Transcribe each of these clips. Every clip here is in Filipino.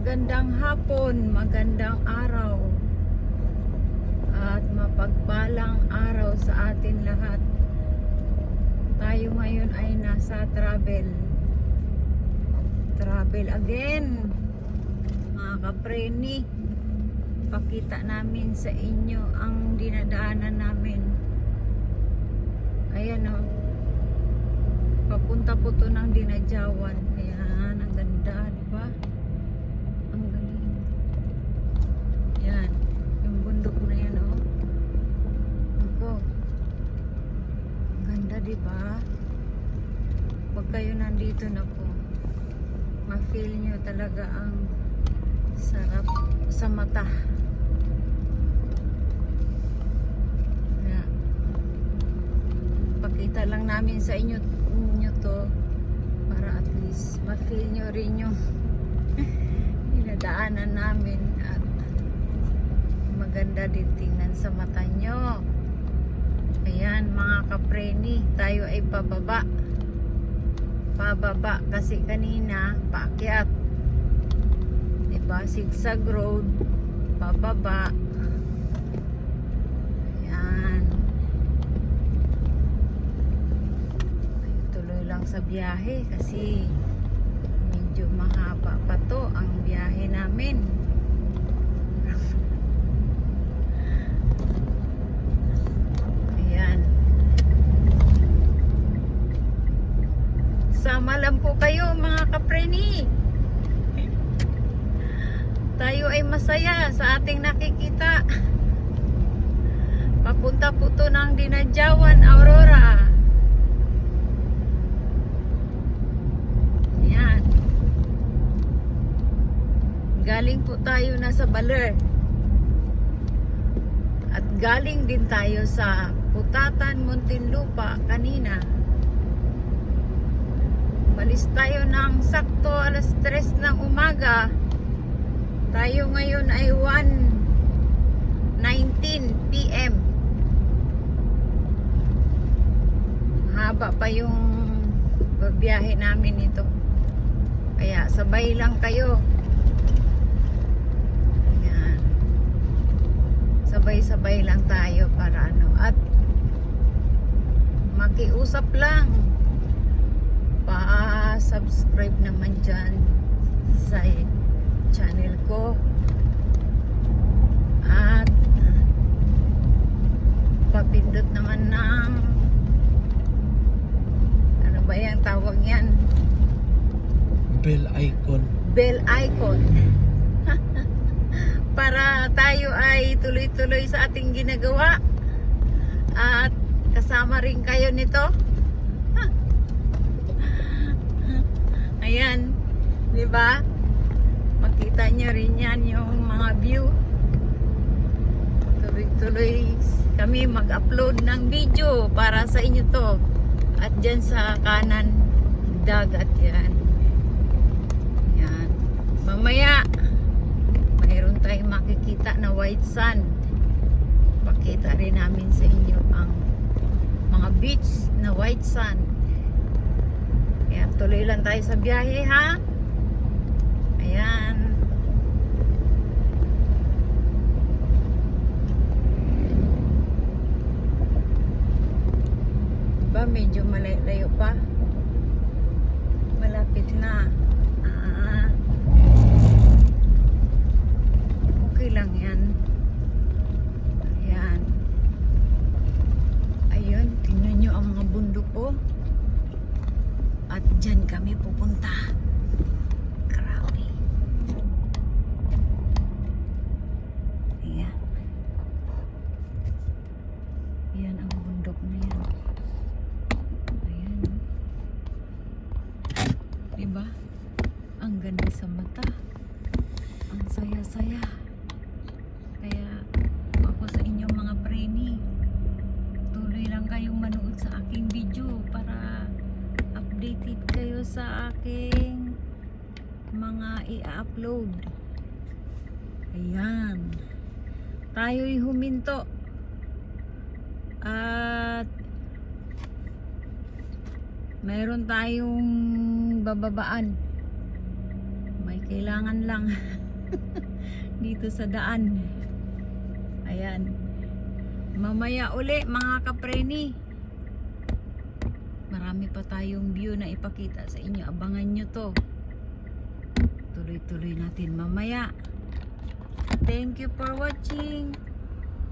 Magandang hapon, magandang araw, at mapagpalang araw sa atin lahat. Tayo ngayon ay nasa travel again, mga kapreni. Pakita namin sa inyo ang dinadaanan namin. Ayan o, papunta po to ng Dinadjawan. Ayan, ang ganda, diba? Ang galing. Yan, yung bundok na yan, oh. Ako, ang ganda, diba? Pag kayo nandito na po, ma-feel nyo talaga ang sarap sa mata. Yan. Pakita lang namin sa inyo to para at least ma-feel nyo rin yung dinadaanan namin, at maganda din tingnan sa mata nyo. Ayan mga kapreni, tayo ay pababa kasi kanina paakyat, diba? Zigzag road, pababa. Ayan, ay, tuloy lang sa biyahe kasi medyo mahaba pa to ang biyahe namin. Ayan, sama lang po kayo mga kapreni. Tayo ay masaya sa ating nakikita. Papunta po to ng Dinadjawan, Aurora. Ayan, galing po tayo na sa Baler, at galing din tayo sa Putatan, Muntinlupa kanina. Malis tayo ng sakto alas 3 ng umaga. Tayo ngayon ay 1:19 PM. Haba pa yung biyahe namin ito, kaya sabay lang kayo. Ayan, sabay-sabay lang tayo para ano, at makiusap lang, pa-subscribe naman dyan sa channel ko, at papindot naman ng ano ba yan tawag yan, bell icon para tayo ay tuloy-tuloy sa ating ginagawa, at kasama rin kayo nito. Ayan, di ba? Makita nyo rin yan yung mga view. Tuloy-tuloy kami mag-upload ng video para sa inyo to. At dyan sa kanan, dagat yan. Yan. Mamaya, mayroon tayong makikita na white sand. Pakita rin namin sa inyo ang mga beach na white sand. Kaya tuloy lang tayo sa biyahe, ha? Ayan. Diba medyo malayo pa? Malapit na. Okay lang yan. Ayan. Ayun, tingnan nyo ang mga bundok ko. At dyan kami pupunta. Grabe. Ayan. Ayan ang bundok na yan. Ayan. Diba? Ang ganda sa mata. Ang saya-saya. Kaya ako sa inyo mga preni, tuloy lang kayong manood sa aking video para updated kayo sa aking mga i-upload. Ayan, tayo'y huminto at mayroon tayong bababaan. May Kailangan lang dito sa daan. Ayan. Mamaya uli mga kapreni. Marami pa tayong view na ipakita sa inyo. Abangan nyo to. Tuloy-tuloy natin mamaya. Thank you for watching.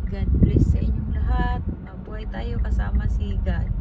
God bless sa inyong lahat. Mabuhay tayo kasama si God.